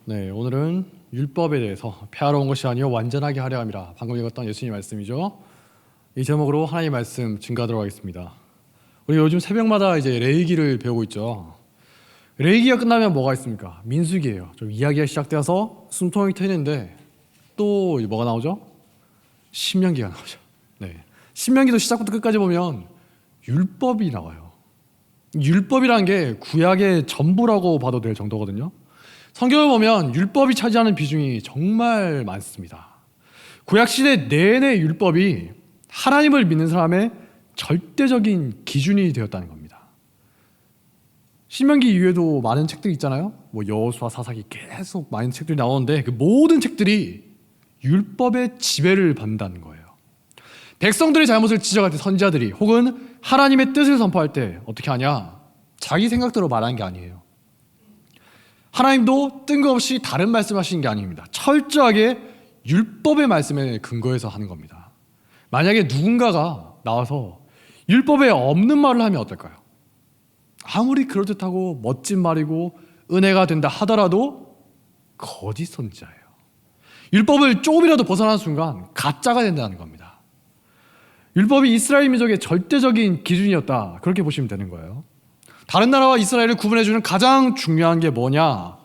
네, 오늘은 율법에 대해서 폐하러 온 것이 아니요 완전하게 하려 함이라. 방금 읽었던 예수님 말씀이죠. 이 제목으로 하나님의 말씀 증가하도록 하겠습니다. 우리 요즘 새벽마다 이제 레위기를 배우고 있죠. 레위기가 끝나면 뭐가 있습니까? 민수기예요. 좀 이야기가 시작되어서 숨통이 트이는데 또 뭐가 나오죠? 신명기가 나오죠. 네, 신명기도 시작부터 끝까지 보면 율법이 나와요. 율법이라는 게 구약의 전부라고 봐도 될 정도거든요. 성경을 보면 율법이 차지하는 비중이 정말 많습니다. 구약시대 내내 율법이 하나님을 믿는 사람의 절대적인 기준이 되었다는 겁니다. 신명기 이외에도 많은 책들이 있잖아요. 여호수아, 사사기 계속 많은 책들이 나오는데 그 모든 책들이 율법의 지배를 받는다는 거예요. 백성들의 잘못을 지적할 때 선지자들이 혹은 하나님의 뜻을 선포할 때 어떻게 하냐? 자기 생각대로 말하는 게 아니에요. 하나님도 뜬금없이 다른 말씀하시는 게 아닙니다. 철저하게 율법의 말씀에 근거해서 하는 겁니다. 만약에 누군가가 나와서 율법에 없는 말을 하면 어떨까요? 아무리 그럴듯하고 멋진 말이고 은혜가 된다 하더라도 거짓 선지자예요. 율법을 조금이라도 벗어나는 순간 가짜가 된다는 겁니다. 율법이 이스라엘 민족의 절대적인 기준이었다, 그렇게 보시면 되는 거예요. 다른 나라와 이스라엘을 구분해주는 가장 중요한 게 뭐냐?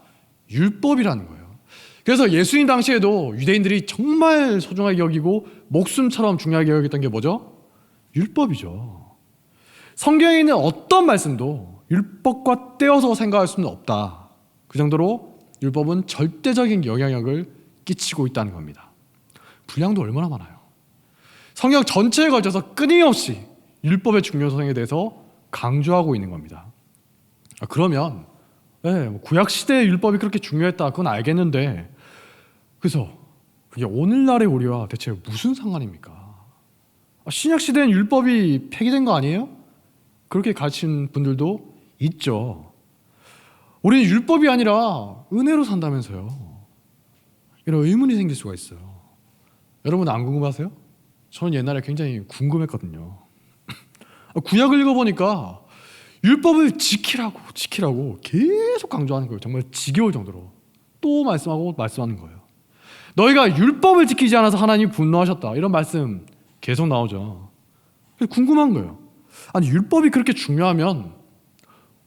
율법이라는 거예요. 그래서 예수님 당시에도 유대인들이 정말 소중하게 여기고 목숨처럼 중요하게 여겼던 게 뭐죠? 율법이죠. 성경에 있는 어떤 말씀도 율법과 떼어서 생각할 수는 없다. 그 정도로 율법은 절대적인 영향력을 끼치고 있다는 겁니다. 분량도 얼마나 많아요. 성경 전체에 걸쳐서 끊임없이 율법의 중요성에 대해서 강조하고 있는 겁니다. 그러면 구약시대의 율법이 그렇게 중요했다, 그건 알겠는데 그래서 그게 오늘날의 우리와 대체 무슨 상관입니까? 신약시대엔 율법이 폐기된 거 아니에요? 그렇게 가르치는 분들도 있죠. 우리는 율법이 아니라 은혜로 산다면서요. 이런 의문이 생길 수가 있어요. 여러분 안 궁금하세요? 저는 옛날에 굉장히 궁금했거든요. 구약을 읽어보니까 율법을 지키라고 계속 강조하는 거예요. 정말 지겨울 정도로 또 말씀하는 거예요. 너희가 율법을 지키지 않아서 하나님이 분노하셨다, 이런 말씀 계속 나오죠. 궁금한 거예요. 아니, 율법이 그렇게 중요하면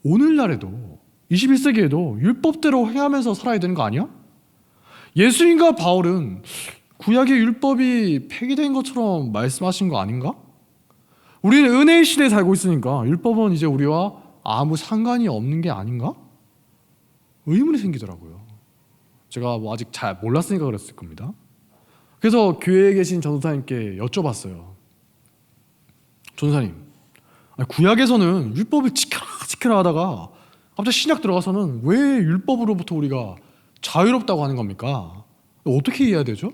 오늘날에도 21세기에도 율법대로 행하면서 살아야 되는 거 아니야? 예수님과 바울은 구약의 율법이 폐기된 것처럼 말씀하신 거 아닌가? 우리는 은혜의 시대에 살고 있으니까 율법은 이제 우리와 아무 상관이 없는 게 아닌가? 의문이 생기더라고요. 제가 아직 잘 몰랐으니까 그랬을 겁니다. 그래서 교회에 계신 전도사님께 여쭤봤어요. 전도사님, 구약에서는 율법을 지켜라 하다가 갑자기 신약 들어가서는 왜 율법으로부터 우리가 자유롭다고 하는 겁니까? 어떻게 이해해야 되죠?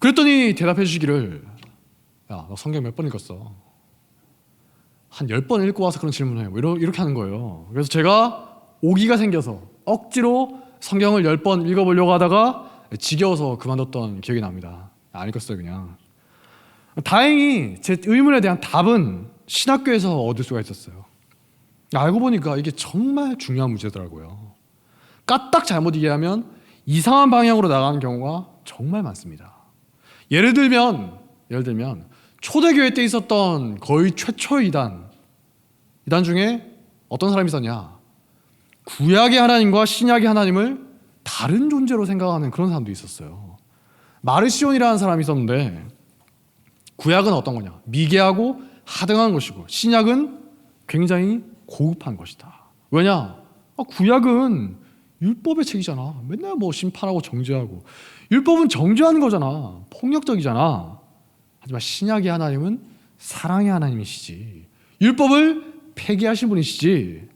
그랬더니 대답해 주시기를, 야, 너 성경 몇 번 읽었어? 한 10번 읽고 와서 그런 질문을 해요. 이렇게 하는 거예요. 그래서 제가 오기가 생겨서 억지로 성경을 10번 읽어보려고 하다가 지겨워서 그만뒀던 기억이 납니다. 안 읽었어요, 그냥. 다행히 제 의문에 대한 답은 신학교에서 얻을 수가 있었어요. 알고 보니까 이게 정말 중요한 문제더라고요. 까딱 잘못 이해하면 이상한 방향으로 나가는 경우가 정말 많습니다. 예를 들면 초대교회 때 있었던 거의 최초의 이단 중에 어떤 사람이 있었냐? 구약의 하나님과 신약의 하나님을 다른 존재로 생각하는 그런 사람도 있었어요. 마르시온이라는 사람이 있었는데 구약은 어떤 거냐? 미개하고 하등한 것이고 신약은 굉장히 고급한 것이다. 왜냐? 구약은 율법의 책이잖아. 맨날 심판하고 정죄하고. 율법은 정죄하는 거잖아. 폭력적이잖아. 하지만 신약의 하나님은 사랑의 하나님이시지. 율법을 폐기하신 분이시지.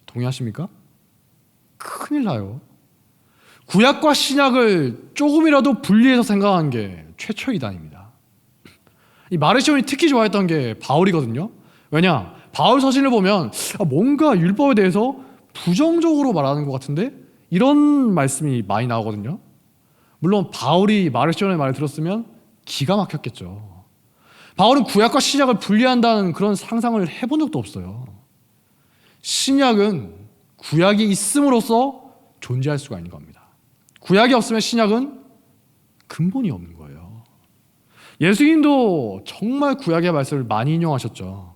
동의하십니까? 큰일 나요. 구약과 신약을 조금이라도 분리해서 생각한 게 최초의 이단입니다. 이 마르시온이 특히 좋아했던 게 바울이거든요. 왜냐? 바울 서신을 보면 뭔가 율법에 대해서 부정적으로 말하는 것 같은데 이런 말씀이 많이 나오거든요. 물론 바울이 마르시온의 말을 들었으면 기가 막혔겠죠. 바울은 구약과 신약을 분리한다는 그런 상상을 해본 적도 없어요. 신약은 구약이 있음으로써 존재할 수가 있는 겁니다. 구약이 없으면 신약은 근본이 없는 거예요. 예수님도 정말 구약의 말씀을 많이 인용하셨죠.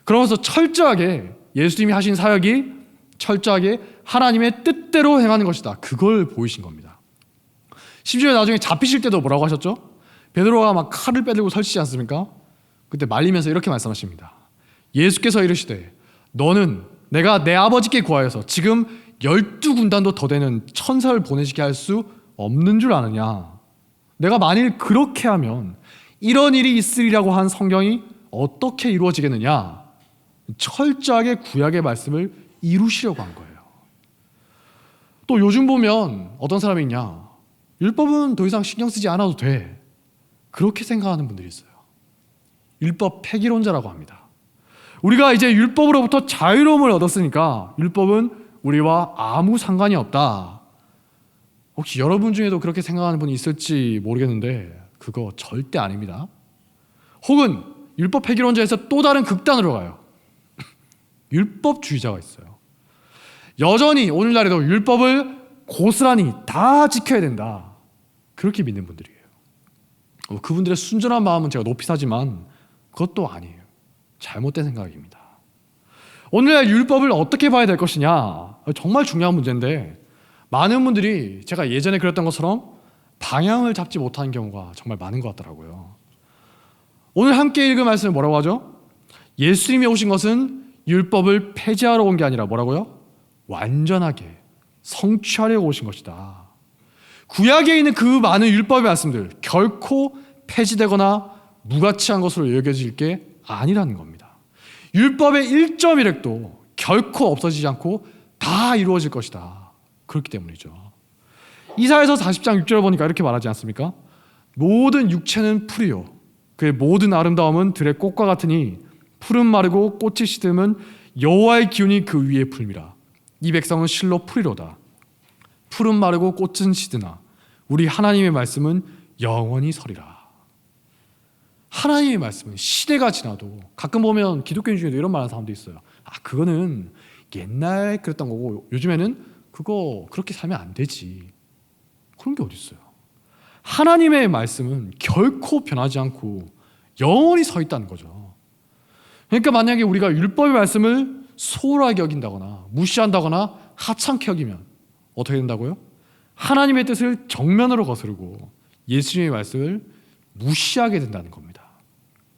그러면서 철저하게 예수님이 하신 사역이 철저하게 하나님의 뜻대로 행하는 것이다. 그걸 보이신 겁니다. 심지어 나중에 잡히실 때도 뭐라고 하셨죠? 베드로가 막 칼을 빼들고 설치지 않습니까? 그때 말리면서 이렇게 말씀하십니다. 예수께서 이르시되 너는 내가 내 아버지께 구하여서 지금 12군단도 더 되는 천사를 보내시게 할 수 없는 줄 아느냐. 내가 만일 그렇게 하면 이런 일이 있으리라고 한 성경이 어떻게 이루어지겠느냐. 철저하게 구약의 말씀을 이루시려고 한 거예요. 또 요즘 보면 어떤 사람이 있냐. 율법은 더 이상 신경 쓰지 않아도 돼. 그렇게 생각하는 분들이 있어요. 율법 폐기론자라고 합니다. 우리가 이제 율법으로부터 자유로움을 얻었으니까 율법은 우리와 아무 상관이 없다. 혹시 여러분 중에도 그렇게 생각하는 분이 있을지 모르겠는데 그거 절대 아닙니다. 혹은 율법 폐기론자에서 또 다른 극단으로 가요. 율법주의자가 있어요. 여전히 오늘날에도 율법을 고스란히 다 지켜야 된다. 그렇게 믿는 분들이에요. 그분들의 순전한 마음은 제가 높이 사지만 그것도 아니에요. 잘못된 생각입니다. 오늘날 율법을 어떻게 봐야 될 것이냐, 정말 중요한 문제인데 많은 분들이 제가 예전에 그랬던 것처럼 방향을 잡지 못하는 경우가 정말 많은 것 같더라고요. 오늘 함께 읽은 말씀은 뭐라고 하죠? 예수님이 오신 것은 율법을 폐지하러 온 게 아니라 뭐라고요? 완전하게 성취하려고 오신 것이다. 구약에 있는 그 많은 율법의 말씀들 결코 폐지되거나 무가치한 것으로 여겨질 게 아니라는 겁니다. 율법의 1.1획도 결코 없어지지 않고 다 이루어질 것이다. 그렇기 때문이죠. 이사야서 40장 6절을 보니까 이렇게 말하지 않습니까? 모든 육체는 풀이요 그의 모든 아름다움은 들의 꽃과 같으니 풀은 마르고 꽃이 시듬은 여호와의 기운이 그 위에 불미라. 이 백성은 실로 풀이로다. 풀은 마르고 꽃은 시드나 우리 하나님의 말씀은 영원히 서리라. 하나님의 말씀은 시대가 지나도, 가끔 보면 기독교인 중에도 이런 말하는 사람도 있어요. 그거는 옛날에 그랬던 거고 요즘에는 그거 그렇게 살면 안 되지. 그런 게 어디 있어요. 하나님의 말씀은 결코 변하지 않고 영원히 서 있다는 거죠. 그러니까 만약에 우리가 율법의 말씀을 소홀하게 여긴다거나 무시한다거나 하찮게 여기면 어떻게 된다고요? 하나님의 뜻을 정면으로 거스르고 예수님의 말씀을 무시하게 된다는 겁니다.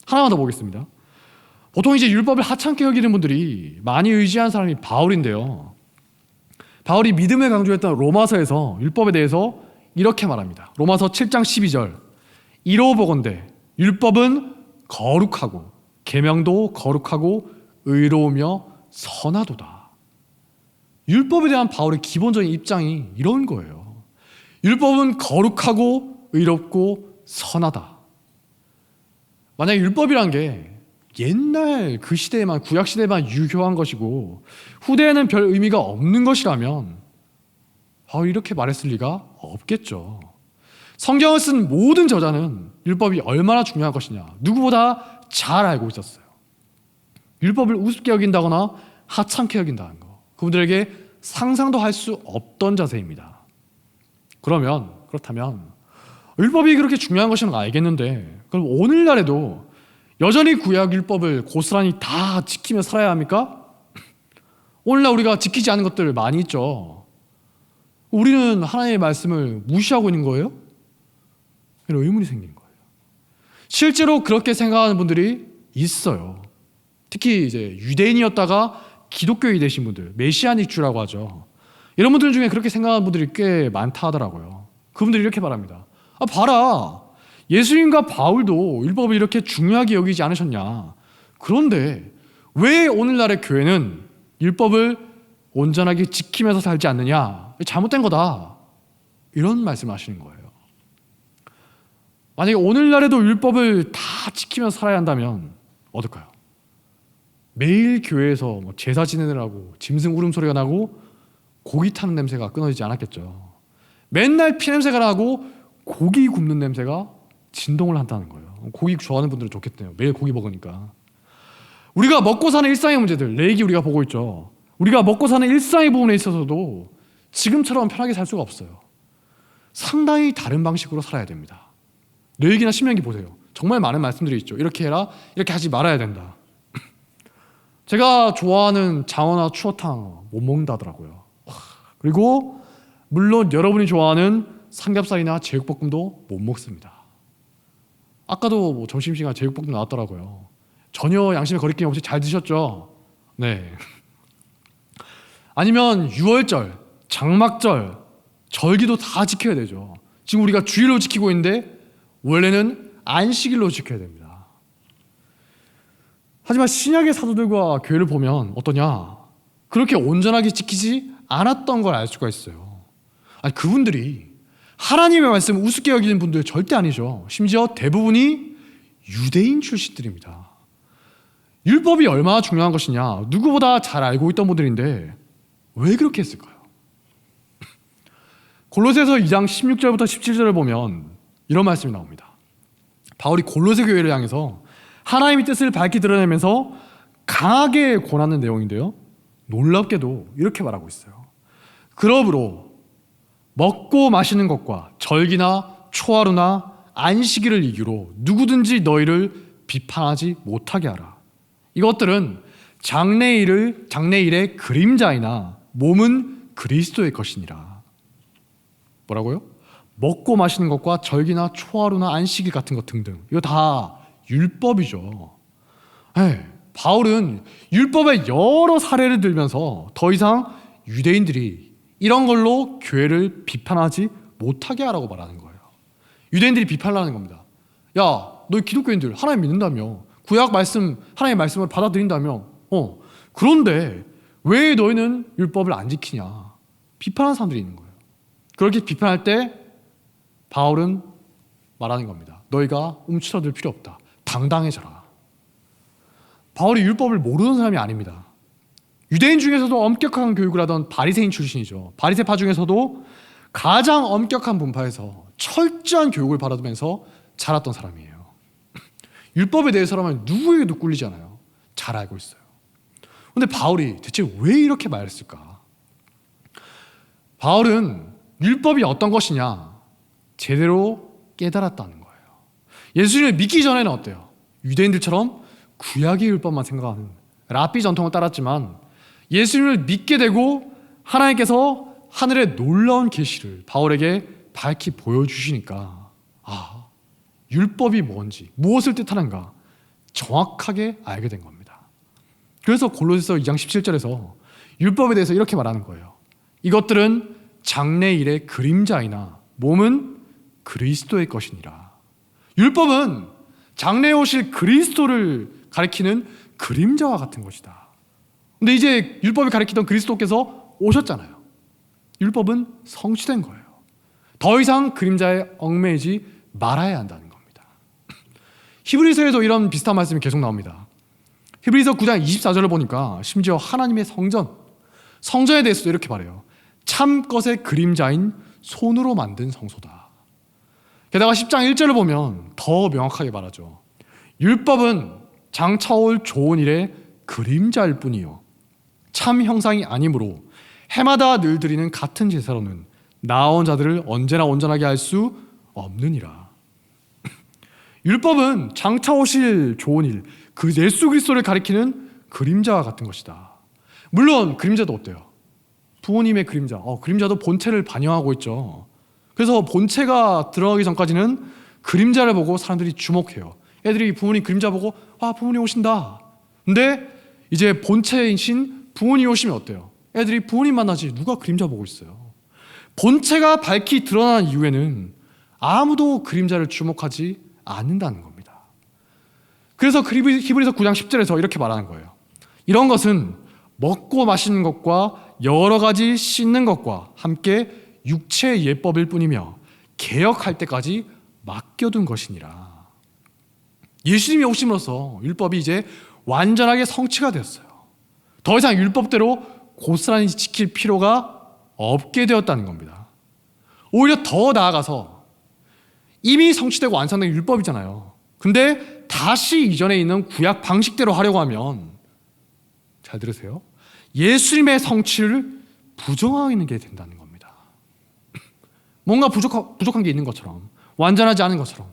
하나만 더 보겠습니다. 보통 이제 율법을 하찮게 여기는 분들이 많이 의지한 사람이 바울인데요. 바울이 믿음을 강조했던 로마서에서 율법에 대해서 이렇게 말합니다. 로마서 7장 12절 이로 보건대 율법은 거룩하고 계명도 거룩하고 의로우며 선하도다. 율법에 대한 바울의 기본적인 입장이 이런 거예요. 율법은 거룩하고 의롭고 선하다. 만약에 율법이란 게 옛날 그 시대에만, 구약 시대에만 유효한 것이고 후대에는 별 의미가 없는 것이라면 이렇게 말했을 리가 없겠죠. 성경을 쓴 모든 저자는 율법이 얼마나 중요한 것이냐 누구보다 잘 알고 있었어요. 율법을 우습게 여긴다거나 하찮게 여긴다는 거, 그분들에게 상상도 할 수 없던 자세입니다. 그렇다면 율법이 그렇게 중요한 것인 걸 알겠는데 그럼 오늘날에도 여전히 구약 율법을 고스란히 다 지키며 살아야 합니까? 오늘날 우리가 지키지 않은 것들 많이 있죠. 우리는 하나님의 말씀을 무시하고 있는 거예요? 이런 의문이 생기는 거예요. 실제로 그렇게 생각하는 분들이 있어요. 특히 이제 유대인이었다가 기독교인이 되신 분들, 메시아닉 주라고 하죠. 이런 분들 중에 그렇게 생각하는 분들이 꽤 많다 하더라고요. 그분들이 이렇게 말합니다. 봐라, 예수님과 바울도 율법을 이렇게 중요하게 여기지 않으셨냐. 그런데 왜 오늘날의 교회는 율법을 온전하게 지키면서 살지 않느냐. 잘못된 거다. 이런 말씀을 하시는 거예요. 만약에 오늘날에도 율법을 다 지키면서 살아야 한다면 어떨까요? 매일 교회에서 제사 지내느라고 짐승 울음소리가 나고 고기 타는 냄새가 끊어지지 않았겠죠. 맨날 피냄새가 나고 고기 굽는 냄새가 진동을 한다는 거예요. 고기 좋아하는 분들은 좋겠네요. 매일 고기 먹으니까. 우리가 먹고 사는 일상의 문제들, 레이기 우리가 보고 있죠. 우리가 먹고 사는 일상의 부분에 있어서도 지금처럼 편하게 살 수가 없어요. 상당히 다른 방식으로 살아야 됩니다. 레위기나 신명기 보세요. 정말 많은 말씀들이 있죠. 이렇게 해라, 이렇게 하지 말아야 된다. 제가 좋아하는 장어나 추어탕 못 먹는다더라고요. 그리고 물론 여러분이 좋아하는 삼겹살이나 제육볶음도 못 먹습니다. 아까도 점심시간 제육볶음 나왔더라고요. 전혀 양심의 거리낌 없이 잘 드셨죠? 네. 아니면 유월절, 장막절, 절기도 다 지켜야 되죠. 지금 우리가 주일로 지키고 있는데 원래는 안식일로 지켜야 됩니다. 하지만 신약의 사도들과 교회를 보면 어떠냐? 그렇게 온전하게 지키지 않았던 걸 알 수가 있어요. 아니, 그분들이 하나님의 말씀을 우습게 여기는 분들 절대 아니죠. 심지어 대부분이 유대인 출신들입니다. 율법이 얼마나 중요한 것이냐 누구보다 잘 알고 있던 분들인데 왜 그렇게 했을까요? 골로새서 2장 16절부터 17절을 보면 이런 말씀이 나옵니다. 바울이 골로새 교회를 향해서 하나님의 뜻을 밝히 드러내면서 강하게 권하는 내용인데요, 놀랍게도 이렇게 말하고 있어요. 그러므로 먹고 마시는 것과 절기나 초하루나 안식일을 이유로 누구든지 너희를 비판하지 못하게 하라. 이것들은 장래일의 그림자이나 몸은 그리스도의 것이니라. 뭐라고요? 먹고 마시는 것과 절기나 초하루나 안식일 같은 것 등등, 이거 다 율법이죠. 네, 바울은 율법의 여러 사례를 들면서 더 이상 유대인들이 이런 걸로 교회를 비판하지 못하게 하라고 말하는 거예요. 유대인들이 비판을 하는 겁니다. 야, 너희 기독교인들 하나님 믿는다며, 구약 말씀, 하나님의 말씀을 받아들인다며, 그런데 왜 너희는 율법을 안 지키냐? 비판하는 사람들이 있는 거예요. 그렇게 비판할 때 바울은 말하는 겁니다. 너희가 움츠러들 필요 없다. 당당해져라. 바울이 율법을 모르는 사람이 아닙니다. 유대인 중에서도 엄격한 교육을 하던 바리새인 출신이죠. 바리새파 중에서도 가장 엄격한 분파에서 철저한 교육을 받으면서 자랐던 사람이에요. 율법에 대해서라면 누구에게도 꿀리지 않아요. 잘 알고 있어요. 그런데 바울이 대체 왜 이렇게 말했을까? 바울은 율법이 어떤 것이냐 제대로 깨달았다는 거예요. 예수님을 믿기 전에는 어때요? 유대인들처럼 구약의 율법만 생각하는 랍비 전통을 따랐지만 예수님을 믿게 되고 하나님께서 하늘의 놀라운 계시를 바울에게 밝히 보여주시니까 율법이 뭔지, 무엇을 뜻하는가 정확하게 알게 된 겁니다. 그래서 골로새서 2장 17절에서 율법에 대해서 이렇게 말하는 거예요. 이것들은 장래일의 그림자이나 몸은 그리스도의 것이니라. 율법은 장래에 오실 그리스도를 가리키는 그림자와 같은 것이다. 근데 이제 율법이 가리키던 그리스도께서 오셨잖아요. 율법은 성취된 거예요. 더 이상 그림자에 얽매이지 말아야 한다는 겁니다. 히브리서에도 이런 비슷한 말씀이 계속 나옵니다. 히브리서 9장 24절을 보니까 심지어 하나님의 성전에 대해서도 이렇게 말해요. 참 것의 그림자인 손으로 만든 성소다. 게다가 10장 1절을 보면 더 명확하게 말하죠. 율법은 장차올 좋은 일의 그림자일 뿐이요 참 형상이 아니므로 해마다 늘 드리는 같은 제사로는 나아온 자들을 언제나 온전하게 할 수 없느니라. 율법은 장차 오실 좋은 일, 그 예수 그리스도를 가리키는 그림자와 같은 것이다. 물론 그림자도 어때요? 부모님의 그림자, 그림자도 본체를 반영하고 있죠. 그래서 본체가 들어가기 전까지는 그림자를 보고 사람들이 주목해요. 애들이 부모님 그림자 보고 부모님 오신다. 근데 이제 본체이신 부모님 오시면 어때요? 애들이 부모님 만나지 누가 그림자 보고 있어요. 본체가 밝히 드러난 이후에는 아무도 그림자를 주목하지 않는다는 겁니다. 그래서 히브리서 9장 10절에서 이렇게 말하는 거예요. 이런 것은 먹고 마시는 것과 여러 가지 씻는 것과 함께 육체의 예법일 뿐이며 개혁할 때까지 맡겨둔 것이니라. 예수님이 오심으로써 율법이 이제 완전하게 성취가 되었어요. 더 이상 율법대로 고스란히 지킬 필요가 없게 되었다는 겁니다. 오히려 더 나아가서 이미 성취되고 완성된 율법이잖아요. 근데 다시 이전에 있는 구약 방식대로 하려고 하면, 잘 들으세요, 예수님의 성취를 부정하게 된다는 겁니다. 뭔가 부족한 게 있는 것처럼, 완전하지 않은 것처럼,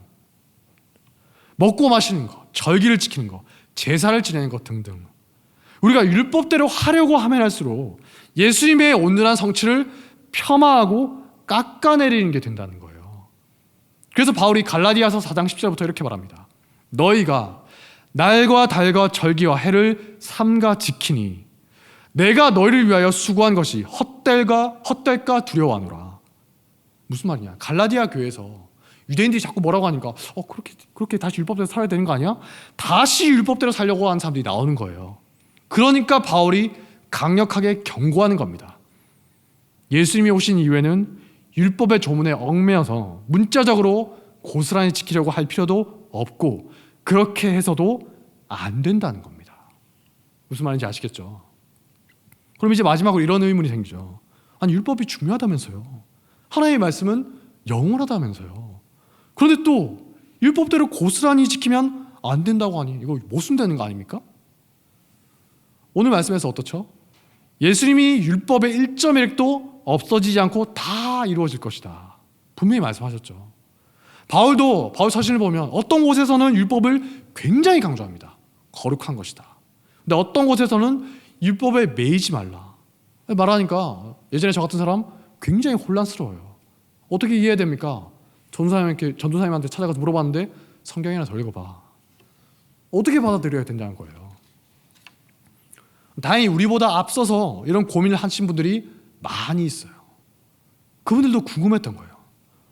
먹고 마시는 것, 절기를 지키는 것, 제사를 지내는 것 등등, 우리가 율법대로 하려고 하면 할수록 예수님의 온전한 성취를 폄하하고 깎아내리는 게 된다는 거예요. 그래서 바울이 갈라디아서 4장 10절부터 이렇게 말합니다. 너희가 날과 달과 절기와 해를 삼가 지키니 내가 너희를 위하여 수고한 것이 헛될까 두려워하노라. 무슨 말이냐? 갈라디아 교회에서 유대인들이 자꾸 뭐라고 하니까 그렇게 다시 율법대로 살아야 되는 거 아니야? 다시 율법대로 살려고 하는 사람들이 나오는 거예요. 그러니까 바울이 강력하게 경고하는 겁니다. 예수님이 오신 이후에는 율법의 조문에 얽매여서 문자적으로 고스란히 지키려고 할 필요도 없고 그렇게 해서도 안 된다는 겁니다. 무슨 말인지 아시겠죠? 그럼 이제 마지막으로 이런 의문이 생기죠. 아니, 율법이 중요하다면서요. 하나님의 말씀은 영원하다면서요. 그런데 또 율법대로 고스란히 지키면 안 된다고 하니 이거 못 쓴다는 거 아닙니까? 오늘 말씀에서 어떻죠? 예수님이 율법의 1.1획도 없어지지 않고 다 이루어질 것이다. 분명히 말씀하셨죠. 바울 서신을 보면 어떤 곳에서는 율법을 굉장히 강조합니다. 거룩한 것이다. 근데 어떤 곳에서는 율법에 매이지 말라. 말하니까 예전에 저 같은 사람 굉장히 혼란스러워요. 어떻게 이해해야 됩니까? 전도사님한테 찾아가서 물어봤는데 성경이나 더 읽어봐. 어떻게 받아들여야 된다는 거예요. 다행히 우리보다 앞서서 이런 고민을 하신 분들이 많이 있어요. 그분들도 궁금했던 거예요.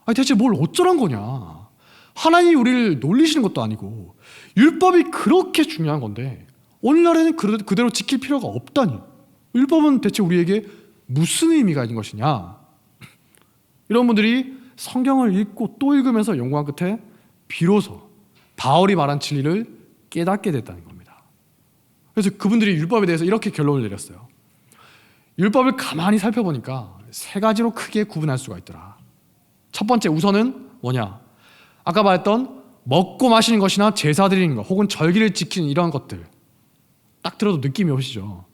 아니, 대체 뭘 어쩌란 거냐? 하나님이 우리를 놀리시는 것도 아니고 율법이 그렇게 중요한 건데 오늘날에는 그대로 지킬 필요가 없다니 율법은 대체 우리에게 무슨 의미가 있는 것이냐? 이런 분들이 성경을 읽고 또 읽으면서 연구한 끝에 비로소 바울이 말한 진리를 깨닫게 됐다는 겁니다. 그래서 그분들이 율법에 대해서 이렇게 결론을 내렸어요. 율법을 가만히 살펴보니까 세 가지로 크게 구분할 수가 있더라. 첫 번째, 우선은 뭐냐? 아까 말했던 먹고 마시는 것이나 제사 드리는 것 혹은 절기를 지키는 이런 것들, 딱 들어도 느낌이 오시죠?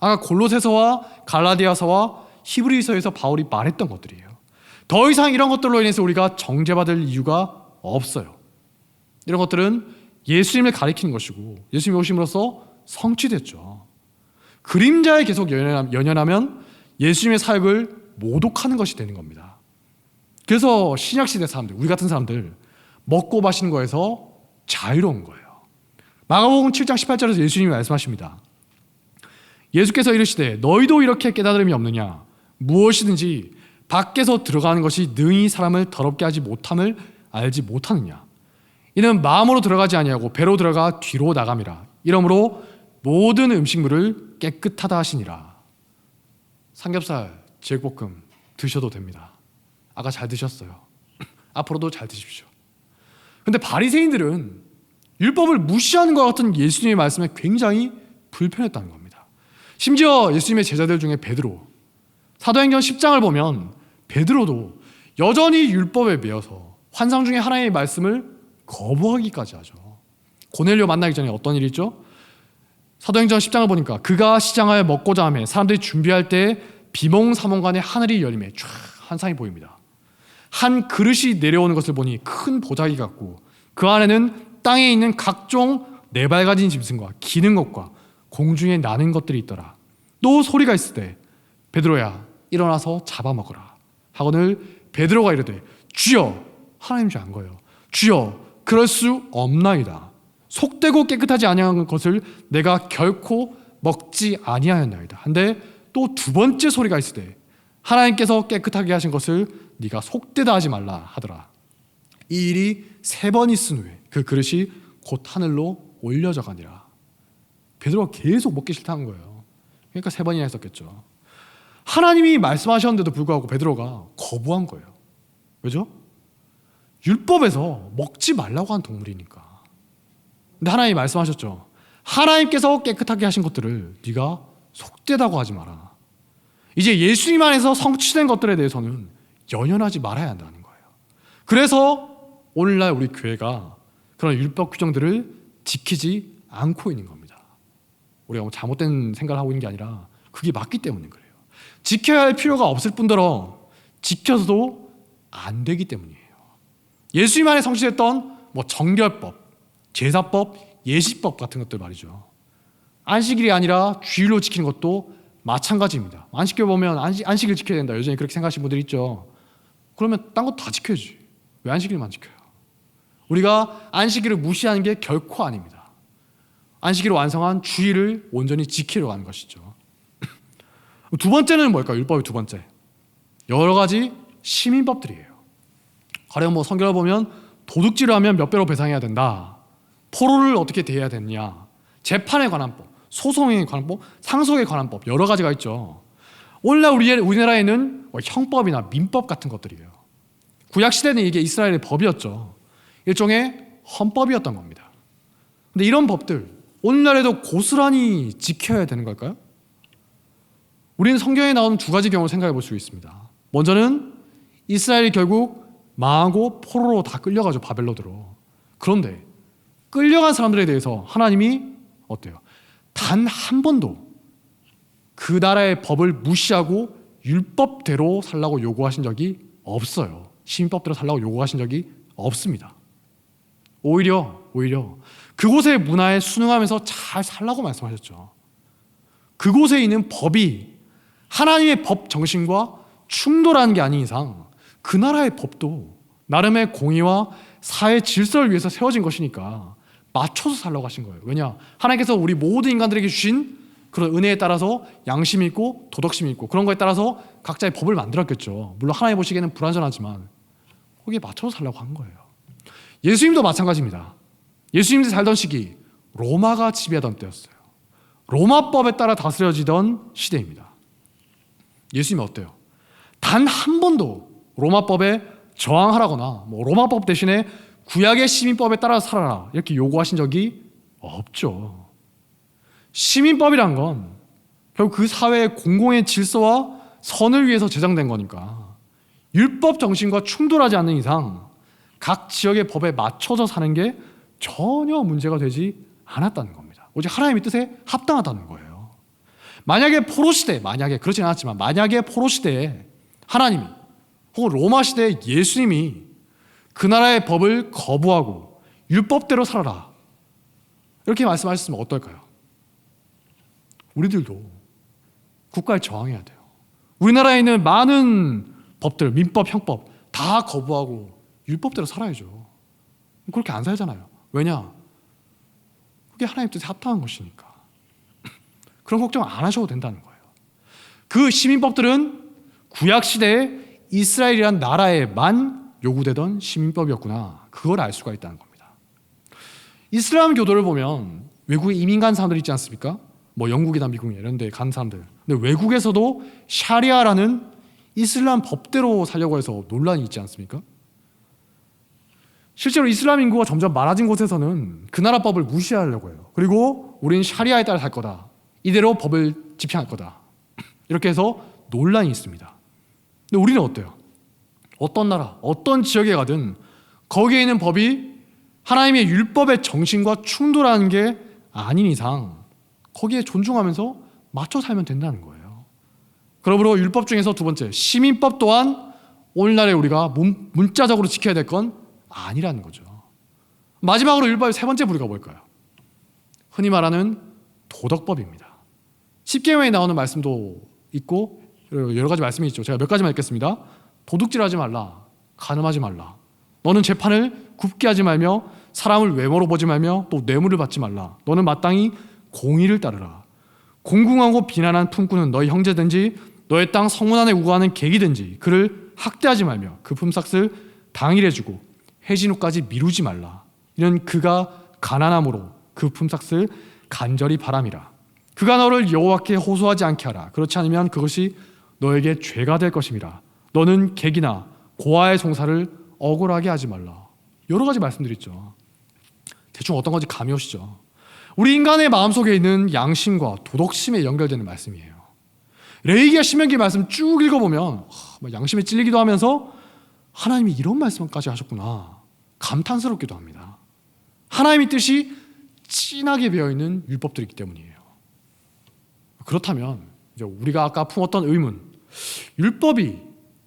아까 골로새서와 갈라디아서와 히브리서에서 바울이 말했던 것들이에요. 더 이상 이런 것들로 인해서 우리가 정죄받을 이유가 없어요. 이런 것들은 예수님을 가리키는 것이고 예수님이 오심으로써 성취됐죠. 그림자에 계속 연연하면 예수님의 사역을 모독하는 것이 되는 겁니다. 그래서 신약시대 사람들, 우리 같은 사람들 먹고 마시는 거에서 자유로운 거예요. 마가복음 7장 18절에서 예수님이 말씀하십니다. 예수께서 이르시되 너희도 이렇게 깨달음이 없느냐? 무엇이든지 밖에서 들어가는 것이 능히 사람을 더럽게 하지 못함을 알지 못하느냐? 이는 마음으로 들어가지 아니하고 배로 들어가 뒤로 나감이라. 이러므로 모든 음식물을 깨끗하다 하시니라. 삼겹살, 제육볶음 드셔도 됩니다. 아까 잘 드셨어요. 앞으로도 잘 드십시오. 근데 바리새인들은 율법을 무시하는 것 같은 예수님의 말씀에 굉장히 불편했다는 겁니다. 심지어 예수님의 제자들 중에 베드로, 사도행전 10장을 보면 베드로도 여전히 율법에 매여서 환상 중에 하나님의 말씀을 거부하기까지 하죠. 고넬료 만나기 전에 어떤 일이 있죠? 사도행전 10장을 보니까 그가 시장하여 먹고자 하며 사람들이 준비할 때 비몽사몽간에 하늘이 열리매 쫙 환상이 보입니다. 한 그릇이 내려오는 것을 보니 큰 보자기 같고 그 안에는 땅에 있는 각종 네발가진 짐승과 기는 것과 공중에 나는 것들이 있더라. 또 소리가 있을 때 베드로야 일어나서 잡아먹으라 하거늘 베드로가 이르되 주여, 하나님 줄 안 거예요. 주여, 그럴 수 없나이다. 속되고 깨끗하지 아니한 것을 내가 결코 먹지 아니하였나이다. 한데 또 두 번째 소리가 있을 때 하나님께서 깨끗하게 하신 것을 네가 속되다 하지 말라 하더라. 이 일이 3번 있은 후에 그 그릇이 곧 하늘로 올려져 가니라. 베드로가 계속 먹기 싫다는 거예요. 그러니까 3번이나 했었겠죠. 하나님이 말씀하셨는데도 불구하고 베드로가 거부한 거예요. 왜죠? 율법에서 먹지 말라고 한 동물이니까. 근데 하나님이 말씀하셨죠. 하나님께서 깨끗하게 하신 것들을 네가 속되다고 하지 마라. 이제 예수님 안에서 성취된 것들에 대해서는 연연하지 말아야 한다는 거예요. 그래서 오늘날 우리 교회가 그런 율법 규정들을 지키지 않고 있는 겁니다. 우리가 뭐 잘못된 생각을 하고 있는 게 아니라 그게 맞기 때문인 거예요. 지켜야 할 필요가 없을 뿐더러 지켜서도 안 되기 때문이에요. 예수님 안에 성취됐던 정결법, 제사법, 예시법 같은 것들 말이죠. 안식일이 아니라 주일로 지키는 것도 마찬가지입니다. 안식교 보면 안식일 지켜야 된다. 여전히 그렇게 생각하시는 분들 있죠. 그러면 딴 거 다 지켜야지. 왜 안식일만 지켜요? 우리가 안식일을 무시하는 게 결코 아닙니다. 안식일을 완성한 주일을 온전히 지키려고 하는 것이죠. 두 번째는 뭘까요? 율법의 두 번째. 여러 가지 시민법들이에요. 가령 성경을 보면 도둑질을 하면 몇 배로 배상해야 된다. 포로를 어떻게 대해야 되느냐. 재판에 관한 법, 소송에 관한 법, 상속에 관한 법 여러 가지가 있죠. 오늘날 우리나라에는 형법이나 민법 같은 것들이에요. 구약시대는 이게 이스라엘의 법이었죠. 일종의 헌법이었던 겁니다. 근데 이런 법들 오늘날에도 고스란히 지켜야 되는 걸까요? 우리는 성경에 나오는 두 가지 경우를 생각해 볼 수 있습니다. 먼저는 이스라엘이 결국 망하고 포로로 다 끌려가죠. 바벨론으로. 그런데 끌려간 사람들에 대해서 하나님이 어때요? 단 한 번도 그 나라의 법을 무시하고 율법대로 살라고 요구하신 적이 없어요. 시민법대로 살라고 요구하신 적이 없습니다. 오히려 그곳의 문화에 순응하면서 잘 살라고 말씀하셨죠. 그곳에 있는 법이 하나님의 법 정신과 충돌하는 게 아닌 이상 그 나라의 법도 나름의 공의와 사회 질서를 위해서 세워진 것이니까 맞춰서 살라고 하신 거예요. 왜냐? 하나님께서 우리 모든 인간들에게 주신 그런 은혜에 따라서 양심이 있고 도덕심이 있고 그런 거에 따라서 각자의 법을 만들었겠죠. 물론 하나님 보시기에는 불완전하지만 거기에 맞춰서 살라고 한 거예요. 예수님도 마찬가지입니다. 예수님이 살던 시기 로마가 지배하던 때였어요. 로마법에 따라 다스려지던 시대입니다. 예수님이 어때요? 단 한 번도 로마법에 저항하라거나 로마법 대신에 구약의 시민법에 따라 살아라 이렇게 요구하신 적이 없죠. 시민법이란 건 결국 그 사회의 공공의 질서와 선을 위해서 제정된 거니까 율법 정신과 충돌하지 않는 이상 각 지역의 법에 맞춰서 사는 게 전혀 문제가 되지 않았다는 겁니다. 오직 하나님의 뜻에 합당하다는 거예요. 만약에 그렇진 않았지만 만약에 포로 시대에 하나님이 혹은 로마 시대에 예수님이 그 나라의 법을 거부하고 율법대로 살아라 이렇게 말씀하셨으면 어떨까요? 우리들도 국가에 저항해야 돼요. 우리나라에 있는 많은 법들, 민법, 형법 다 거부하고 율법대로 살아야죠. 그렇게 안 살잖아요. 왜냐? 그게 하나님 뜻에 합당한 것이니까. 그런 걱정 안 하셔도 된다는 거예요. 그 시민법들은 구약시대에 이스라엘이란 나라에만 요구되던 시민법이었구나. 그걸 알 수가 있다는 겁니다. 이슬람 교도를 보면 외국에 이민 간 사람들 있지 않습니까? 영국이나 미국이나 이런 데 간 사람들. 근데 외국에서도 샤리아라는 이슬람 법대로 살려고 해서 논란이 있지 않습니까? 실제로 이슬람 인구가 점점 많아진 곳에서는 그 나라 법을 무시하려고 해요. 그리고 우리는 샤리아에 따라 살 거다. 이대로 법을 집행할 거다. 이렇게 해서 논란이 있습니다. 근데 우리는 어때요? 어떤 나라, 어떤 지역에 가든 거기에 있는 법이 하나님의 율법의 정신과 충돌하는 게 아닌 이상 거기에 존중하면서 맞춰 살면 된다는 거예요. 그러므로 율법 중에서 두 번째, 시민법 또한 오늘날에 우리가 문자적으로 지켜야 될 건 아니라는 거죠. 마지막으로 율법의 세 번째 부류가 뭘까요? 흔히 말하는 도덕법입니다. 십계명에 나오는 말씀도 있고 여러 가지 말씀이 있죠. 제가 몇 가지만 읽겠습니다. 도둑질하지 말라, 간음하지 말라, 너는 재판을 굽게 하지 말며 사람을 외모로 보지 말며 또 뇌물을 받지 말라, 너는 마땅히 공의를 따르라, 공궁하고 비난한 품꾼은 너희 형제든지 너의 땅 성문 안에 우거하는 객이든지 그를 학대하지 말며 그 품삯을 당일해주고 해진 후까지 미루지 말라. 이는 그가 가난함으로 그 품삯을 간절히 바람이라. 그가 너를 여호와께 호소하지 않게 하라. 그렇지 않으면 그것이 너에게 죄가 될 것임이라. 너는 객이나 고아의 송사를 억울하게 하지 말라. 여러 가지 말씀들이 있죠. 대충 어떤 건지 감이 오시죠? 우리 인간의 마음속에 있는 양심과 도덕심에 연결되는 말씀이에요. 레위기와 신명기 말씀 쭉 읽어보면 양심에 찔리기도 하면서 하나님이 이런 말씀까지 하셨구나 감탄스럽기도 합니다. 하나님의 뜻이 진하게 배어있는 율법들이기 때문이에요. 그렇다면 이제 우리가 아까 품었던 의문, 율법이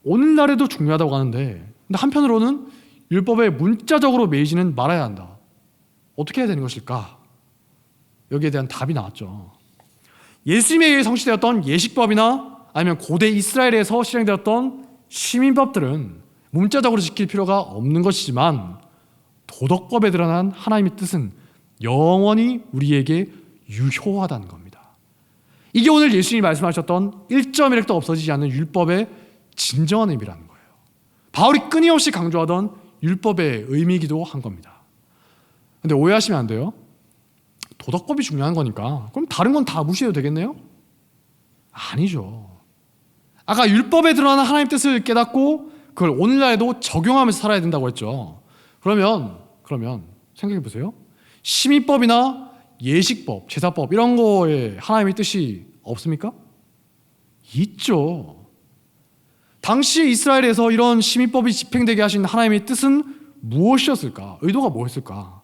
오늘날에도 중요하다고 하는데 근데 한편으로는 율법에 문자적으로 매이지는 말아야 한다. 어떻게 해야 되는 것일까? 여기에 대한 답이 나왔죠. 예수님에 의해 성취되었던 예식법이나 아니면 고대 이스라엘에서 실행되었던 시민법들은 문자적으로 지킬 필요가 없는 것이지만 도덕법에 드러난 하나님의 뜻은 영원히 우리에게 유효하다는 겁니다. 이게 오늘 예수님이 말씀하셨던 1.1획도 없어지지 않는 율법의 진정한 의미라는 거예요. 바울이 끊임없이 강조하던 율법의 의미이기도 한 겁니다. 근데 오해하시면 안 돼요. 도덕법이 중요한 거니까 그럼 다른 건 다 무시해도 되겠네요? 아니죠. 아까 율법에 드러나는 하나님의 뜻을 깨닫고 그걸 오늘날에도 적용하면서 살아야 된다고 했죠. 그러면 생각해 보세요. 시민법이나 예식법, 제사법 이런 거에 하나님의 뜻이 없습니까? 있죠. 당시 이스라엘에서 이런 시민법이 집행되게 하신 하나님의 뜻은 무엇이었을까? 의도가 뭐였을까?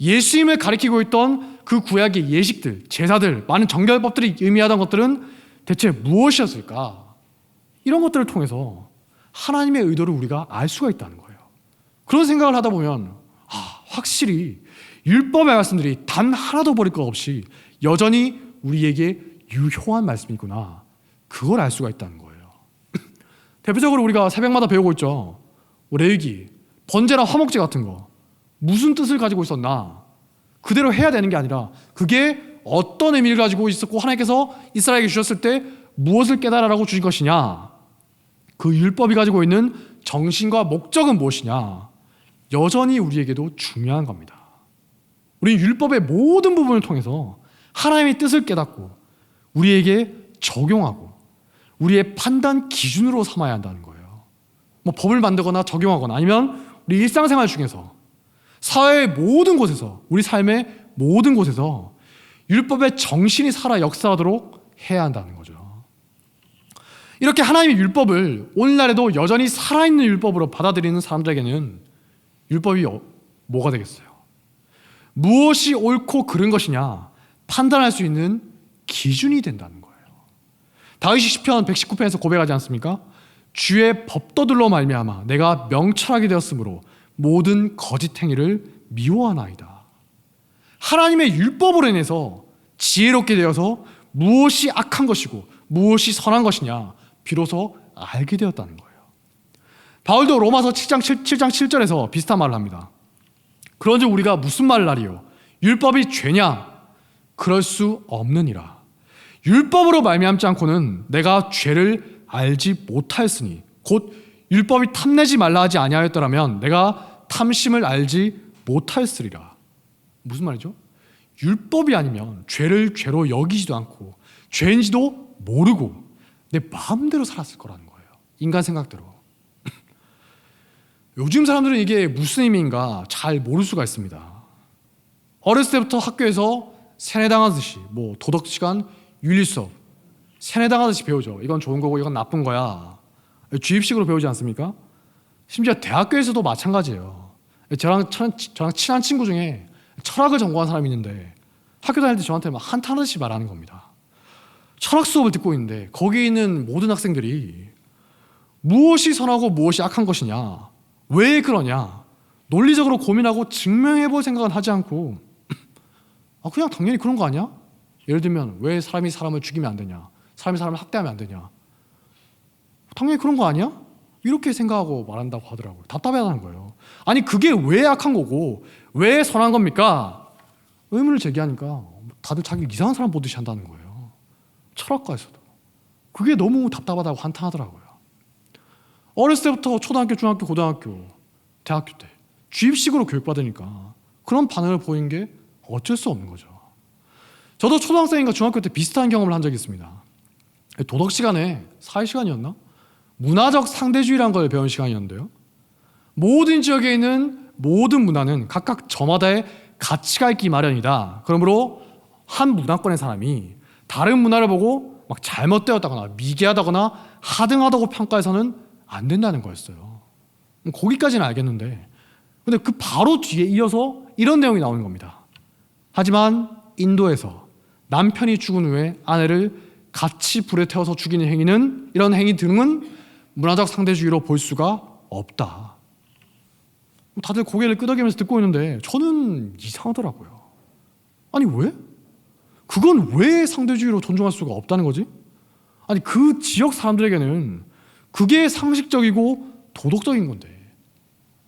예수님을 가리키고 있던 그 구약의 예식들, 제사들, 많은 정결법들이 의미하던 것들은 대체 무엇이었을까? 이런 것들을 통해서 하나님의 의도를 우리가 알 수가 있다는 거예요. 그런 생각을 하다 보면 확실히 율법의 말씀들이 단 하나도 버릴 것 없이 여전히 우리에게 유효한 말씀이구나. 그걸 알 수가 있다는 거예요. 대표적으로 우리가 새벽마다 배우고 있죠. 레위기, 번제나 화목제 같은 거 무슨 뜻을 가지고 있었나? 그대로 해야 되는 게 아니라 그게 어떤 의미를 가지고 있었고 하나님께서 이스라엘에게 주셨을 때 무엇을 깨달으라고 주신 것이냐? 그 율법이 가지고 있는 정신과 목적은 무엇이냐? 여전히 우리에게도 중요한 겁니다. 우리는 율법의 모든 부분을 통해서 하나님의 뜻을 깨닫고 우리에게 적용하고 우리의 판단 기준으로 삼아야 한다는 거예요. 뭐 법을 만들거나 적용하거나 아니면 우리 일상생활 중에서 사회의 모든 곳에서 우리 삶의 모든 곳에서 율법의 정신이 살아 역사하도록 해야 한다는 거죠. 이렇게 하나님의 율법을 오늘날에도 여전히 살아있는 율법으로 받아들이는 사람들에게는 율법이 뭐가 되겠어요? 무엇이 옳고 그른 것이냐 판단할 수 있는 기준이 된다는 거예요. 다윗이 시편 119편에서 고백하지 않습니까? 주의 법도들로 말미암아 내가 명철하게 되었으므로 모든 거짓 행위를 미워하나이다. 하나님의 율법으로 인해서 지혜롭게 되어서 무엇이 악한 것이고 무엇이 선한 것이냐 비로소 알게 되었다는 거예요. 바울도 로마서 7장 7절에서 비슷한 말을 합니다. 그런즉 우리가 무슨 말을 하리요? 율법이 죄냐? 그럴 수 없느니라. 율법으로 말미암지 않고는 내가 죄를 알지 못하였으니 곧 율법이 탐내지 말라 하지 아니하였더라면 내가 탐심을 알지 못하였으리라. 무슨 말이죠? 율법이 아니면 죄를 죄로 여기지도 않고 죄인지도 모르고 내 마음대로 살았을 거라는 거예요. 인간 생각대로. 요즘 사람들은 이게 무슨 의미인가 잘 모를 수가 있습니다. 어렸을 때부터 학교에서 세뇌당하듯이 뭐 도덕시간, 윤리수업 세뇌당하듯이 배우죠. 이건 좋은 거고 이건 나쁜 거야. 주입식으로 배우지 않습니까? 심지어 대학교에서도 마찬가지예요. 저랑 친한 친구 중에 철학을 전공한 사람이 있는데 학교 다닐 때 저한테 막 한탄하듯이 말하는 겁니다. 철학 수업을 듣고 있는데 거기 있는 모든 학생들이 무엇이 선하고 무엇이 악한 것이냐, 왜 그러냐 논리적으로 고민하고 증명해볼 생각은 하지 않고 그냥 당연히 그런 거 아니야? 예를 들면 왜 사람이 사람을 죽이면 안 되냐, 사람이 사람을 학대하면 안 되냐, 당연히 그런 거 아니야? 이렇게 생각하고 말한다고 하더라고요. 답답해하는 거예요. 아니 그게 왜 악한 거고 왜 선한 겁니까? 의문을 제기하니까 다들 자기 이상한 사람 보듯이 한다는 거예요. 철학과에서도. 그게 너무 답답하다고 한탄하더라고요. 어렸을 때부터 초등학교, 중학교, 고등학교, 대학교 때 주입식으로 교육받으니까 그런 반응을 보이는 게 어쩔 수 없는 거죠. 저도 초등학생인가 중학교 때 비슷한 경험을 한 적이 있습니다. 도덕 시간에 사회 시간이었나? 문화적 상대주의라는 걸 배운 시간이었는데요. 모든 지역에 있는 모든 문화는 각각 저마다의 가치가 있기 마련이다. 그러므로 한 문화권의 사람이 다른 문화를 보고 막 잘못되었다거나 미개하다거나 하등하다고 평가해서는 안 된다는 거였어요. 거기까지는 알겠는데 근데 그 바로 뒤에 이어서 이런 내용이 나오는 겁니다. 하지만 인도에서 남편이 죽은 후에 아내를 같이 불에 태워서 죽이는 행위는, 이런 행위 등은 문화적 상대주의로 볼 수가 없다. 다들 고개를 끄덕이면서 듣고 있는데 저는 이상하더라고요. 아니 왜? 그건 왜 상대주의로 존중할 수가 없다는 거지? 아니 그 지역 사람들에게는 그게 상식적이고 도덕적인 건데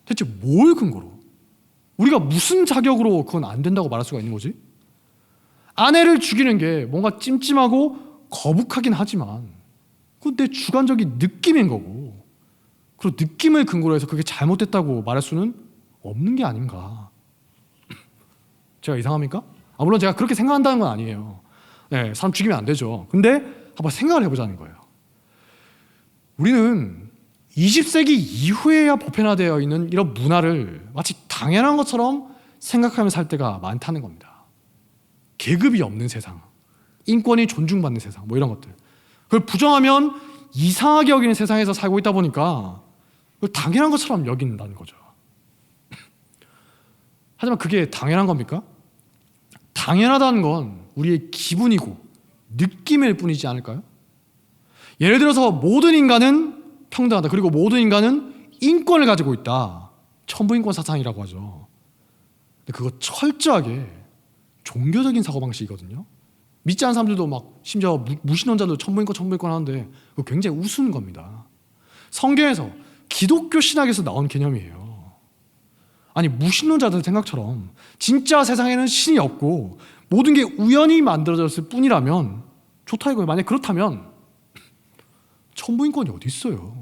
대체 뭘 근거로? 우리가 무슨 자격으로 그건 안 된다고 말할 수가 있는 거지? 아내를 죽이는 게 뭔가 찜찜하고 거북하긴 하지만 그건 내 주관적인 느낌인 거고 그리고 느낌을 근거로 해서 그게 잘못됐다고 말할 수는 없는 게 아닌가. 제가 이상합니까? 물론 제가 그렇게 생각한다는 건 아니에요. 네, 사람 죽이면 안 되죠. 근데 한번 생각을 해보자는 거예요. 우리는 20세기 이후에야 보편화되어 있는 이런 문화를 마치 당연한 것처럼 생각하며 살 때가 많다는 겁니다. 계급이 없는 세상, 인권이 존중받는 세상, 뭐 이런 것들. 그걸 부정하면 이상하게 여기는 세상에서 살고 있다 보니까 그걸 당연한 것처럼 여긴다는 거죠. 하지만 그게 당연한 겁니까? 당연하다는 건 우리의 기분이고 느낌일 뿐이지 않을까요? 예를 들어서 모든 인간은 평등하다. 그리고 모든 인간은 인권을 가지고 있다. 천부인권 사상이라고 하죠. 근데 그거 철저하게 종교적인 사고방식이거든요. 믿지 않는 사람들도 막 심지어 무신론자도 천부인권 하는데 그거 굉장히 우스운 겁니다. 성경에서 기독교 신학에서 나온 개념이에요. 아니 무신론자들 생각처럼 진짜 세상에는 신이 없고 모든 게 우연히 만들어졌을 뿐이라면 좋다 이거예요. 만약 그렇다면 천부인권이 어디 있어요?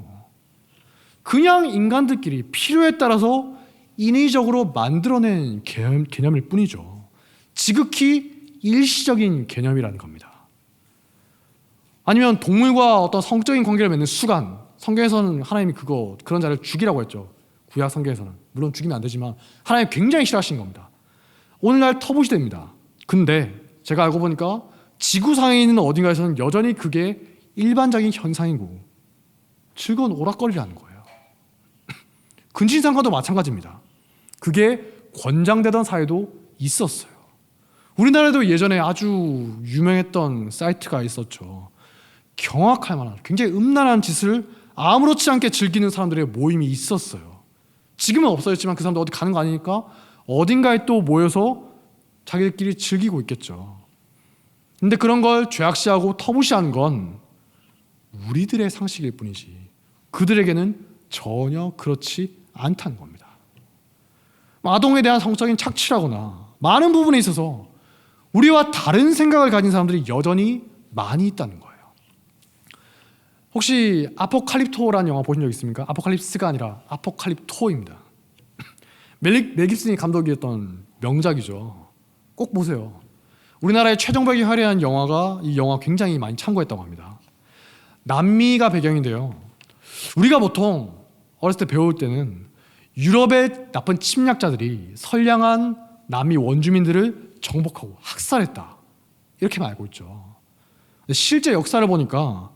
그냥 인간들끼리 필요에 따라서 인위적으로 만들어낸 개념일 뿐이죠. 지극히 일시적인 개념이라는 겁니다. 아니면 동물과 어떤 성적인 관계를 맺는 수간, 성경에서는 하나님이 그런 자를 죽이라고 했죠. 구약 성경에서는 물론 죽이면 안 되지만 하나님 굉장히 싫어하신 겁니다. 오늘날 터부시대입니다. 근데 제가 알고 보니까 지구상에 있는 어딘가에서는 여전히 그게 일반적인 현상이고 즐거운 오락거리라는 거예요. 근친상간도 마찬가지입니다. 그게 권장되던 사회도 있었어요. 우리나라에도 예전에 아주 유명했던 사이트가 있었죠. 경악할 만한 굉장히 음란한 짓을 아무렇지 않게 즐기는 사람들의 모임이 있었어요. 지금은 없어졌지만 그 사람들 어디 가는 거 아니니까 어딘가에 또 모여서 자기들끼리 즐기고 있겠죠. 근데 그런 걸 죄악시하고 터부시하는 건 우리들의 상식일 뿐이지 그들에게는 전혀 그렇지 않다는 겁니다. 아동에 대한 성적인 착취라거나 많은 부분에 있어서 우리와 다른 생각을 가진 사람들이 여전히 많이 있다는 거예요. 혹시 아포칼립토라는 영화 보신 적 있습니까? 아포칼립스가 아니라 아포칼립토입니다. 멜 깁슨이 감독이었던 명작이죠. 꼭 보세요. 우리나라의 최정박이 화려한 영화가 이 영화 굉장히 많이 참고했다고 합니다. 남미가 배경인데요. 우리가 보통 어렸을 때 배울 때는 유럽의 나쁜 침략자들이 선량한 남미 원주민들을 정복하고 학살했다 이렇게만 알고 있죠. 근데 실제 역사를 보니까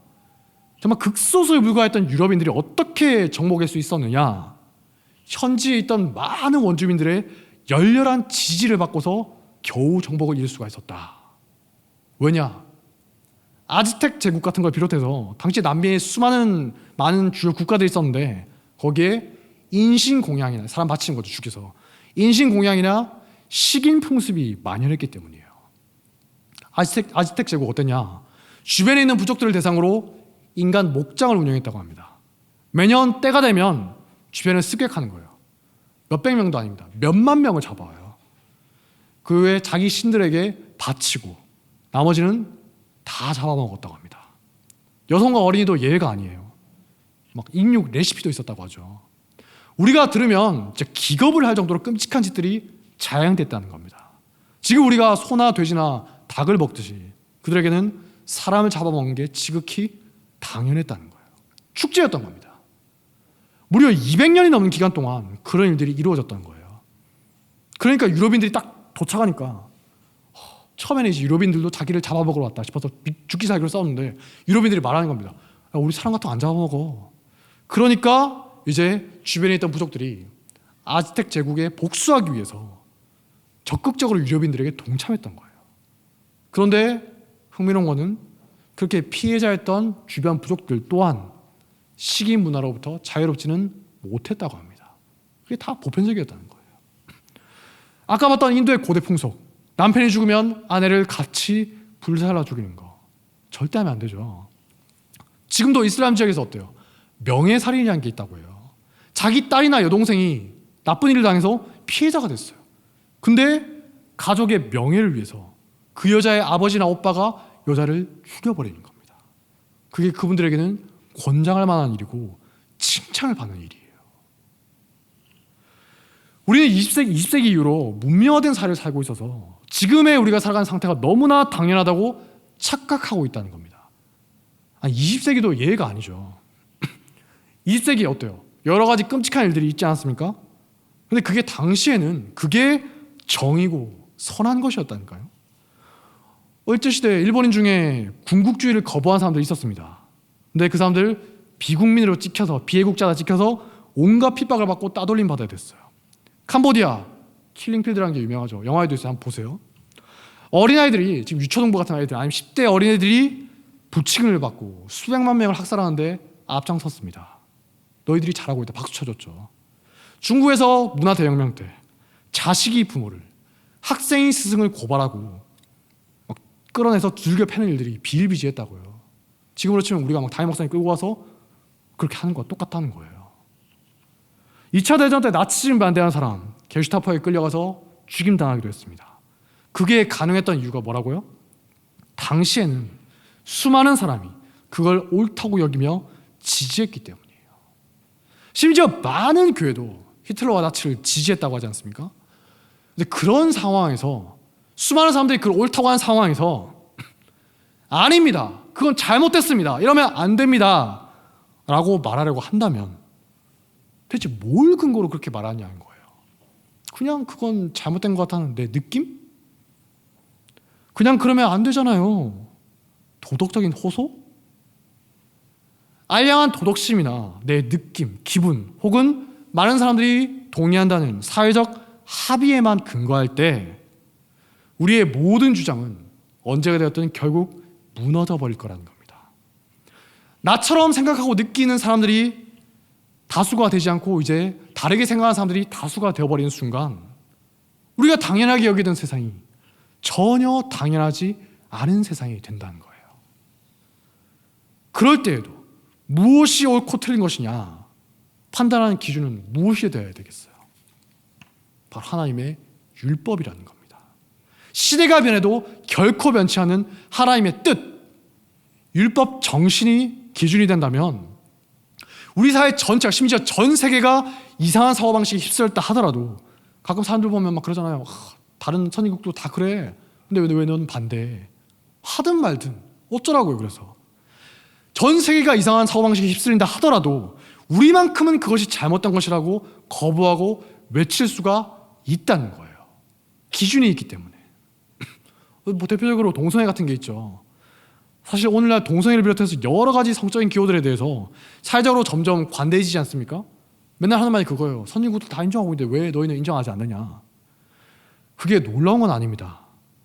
정말 극소수에 불과했던 유럽인들이 어떻게 정복할 수 있었느냐, 현지에 있던 많은 원주민들의 열렬한 지지를 받고서 겨우 정복을 이룰 수가 있었다. 왜냐? 아즈텍 제국 같은 걸 비롯해서 당시 남미에 많은 주요 국가들이 있었는데 거기에 인신공양이나 사람 바치는 거죠. 죽여서 인신공양이나 식인 풍습이 만연했기 때문이에요. 아즈텍 제국 어땠냐? 주변에 있는 부족들을 대상으로 인간 목장을 운영했다고 합니다. 매년 때가 되면 주변을 습격하는 거예요. 몇백 명도 아닙니다. 몇만 명을 잡아와요. 그 외에 자기 신들에게 바치고 나머지는 다 잡아먹었다고 합니다. 여성과 어린이도 예외가 아니에요. 막 인육 레시피도 있었다고 하죠. 우리가 들으면 진짜 기겁을 할 정도로 끔찍한 짓들이 자행됐다는 겁니다. 지금 우리가 소나 돼지나 닭을 먹듯이 그들에게는 사람을 잡아먹는 게 지극히 당연했다는 거예요. 축제였던 겁니다. 무려 200년이 넘는 기간 동안 그런 일들이 이루어졌던 거예요. 그러니까 유럽인들이 딱 도착하니까 처음에는 이제 유럽인들도 자기를 잡아먹으러 왔다 싶어서 죽기 살기로 싸웠는데 유럽인들이 말하는 겁니다. 야, 우리 사람 같은 거 안 잡아먹어. 그러니까 이제 주변에 있던 부족들이 아즈텍 제국에 복수하기 위해서 적극적으로 유럽인들에게 동참했던 거예요. 그런데 흥미로운 거는 그렇게 피해자였던 주변 부족들 또한 식인 문화로부터 자유롭지는 못했다고 합니다. 그게 다 보편적이었다는 거예요. 아까 봤던 인도의 고대 풍속, 남편이 죽으면 아내를 같이 불살라 죽이는 거 절대 하면 안 되죠. 지금도 이슬람 지역에서 어때요? 명예살인이라는 게 있다고 해요. 자기 딸이나 여동생이 나쁜 일을 당해서 피해자가 됐어요. 근데 가족의 명예를 위해서 그 여자의 아버지나 오빠가 여자를 죽여버리는 겁니다. 그게 그분들에게는 권장할 만한 일이고 칭찬을 받는 일이에요. 우리는 20세기 이후로 문명화된 사회를 살고 있어서 지금의 우리가 살아가는 상태가 너무나 당연하다고 착각하고 있다는 겁니다. 20세기도 예외가 아니죠. 20세기 어때요? 여러 가지 끔찍한 일들이 있지 않았습니까? 근데 그게 당시에는 그게 정이고 선한 것이었다니까요. 일제시대에 일본인 중에 군국주의를 거부한 사람들이 있었습니다. 근데 그 사람들 비국민으로 찍혀서, 비애국자다 찍혀서 온갖 핍박을 받고 따돌림 받아야 됐어요. 캄보디아 킬링필드라는 게 유명하죠. 영화에도 있어요. 한번 보세요. 어린아이들이, 지금 유초동부 같은 아이들, 아니면 10대 어린애들이 부친을 받고 수백만 명을 학살하는데 앞장섰습니다. 너희들이 잘하고 있다, 박수 쳐줬죠. 중국에서 문화대혁명 때 자식이 부모를, 학생이 스승을 고발하고 막 끌어내서 두들겨 패는 일들이 비일비재했다고요. 지금으로 치면 우리가 막 담임 목사님 끌고 와서 그렇게 하는 거와 똑같다는 거예요. 2차 대전 때 나치즘 반대하는 사람 게슈타포에 끌려가서 죽임당하기도 했습니다. 그게 가능했던 이유가 뭐라고요? 당시에는 수많은 사람이 그걸 옳다고 여기며 지지했기 때문이에요. 심지어 많은 교회도 히틀러와 나치를 지지했다고 하지 않습니까? 근데 그런 상황에서 수많은 사람들이 그걸 옳다고 하는 상황에서 아닙니다, 그건 잘못됐습니다, 이러면 안 됩니다 라고 말하려고 한다면 대체 뭘 근거로 그렇게 말하냐는 거예요. 그냥 그건 잘못된 것 같다는 내 느낌? 그냥 그러면 안 되잖아요. 도덕적인 호소? 알량한 도덕심이나 내 느낌, 기분, 혹은 많은 사람들이 동의한다는 사회적 합의에만 근거할 때 우리의 모든 주장은 언제가 되었든 결국 무너져 버릴 거라는 겁니다. 나처럼 생각하고 느끼는 사람들이 다수가 되지 않고 이제 다르게 생각하는 사람들이 다수가 되어버리는 순간 우리가 당연하게 여기던 세상이 전혀 당연하지 않은 세상이 된다는 거예요. 그럴 때에도 무엇이 옳고 틀린 것이냐 판단하는 기준은 무엇이 되어야 되겠어요? 바로 하나님의 율법이라는 겁니다. 시대가 변해도 결코 변치 않은 하나님의 뜻, 율법 정신이 기준이 된다면 우리 사회 전체가, 심지어 전 세계가 이상한 사고방식에 휩쓸렸다 하더라도 가끔 사람들 보면 막 그러잖아요. 다른 선진국도 다 그래. 근데 왜 너는 반대해? 하든 말든 어쩌라고요. 그래서 전 세계가 이상한 사고방식에 휩쓸린다 하더라도 우리만큼은 그것이 잘못된 것이라고 거부하고 외칠 수가 있다는 거예요. 기준이 있기 때문에. 뭐 대표적으로 동성애 같은 게 있죠. 사실 오늘날 동성애를 비롯해서 여러 가지 성적인 기호들에 대해서 사회적으로 점점 관대해지지 않습니까? 맨날 하는 말이 그거예요. 선진국들 다 인정하고 있는데 왜 너희는 인정하지 않느냐. 그게 놀라운 건 아닙니다.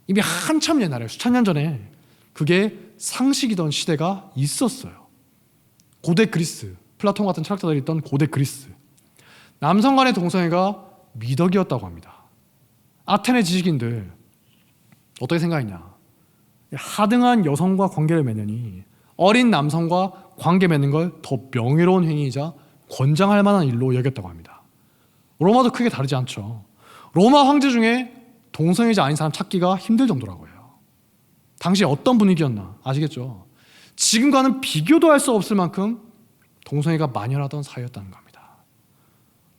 이미 한참 옛날에, 수천 년 전에 그게 상식이던 시대가 있었어요. 고대 그리스, 플라톤 같은 철학자들이 있던 고대 그리스, 남성 간의 동성애가 미덕이었다고 합니다. 아테네 지식인들 어떻게 생각했냐? 하등한 여성과 관계를 맺느니 어린 남성과 관계 맺는 걸 더 명예로운 행위이자 권장할 만한 일로 여겼다고 합니다. 로마도 크게 다르지 않죠. 로마 황제 중에 동성애자 아닌 사람 찾기가 힘들 정도라고 해요. 당시에 어떤 분위기였나 아시겠죠? 지금과는 비교도 할 수 없을 만큼 동성애가 만연하던 사회였다는 겁니다.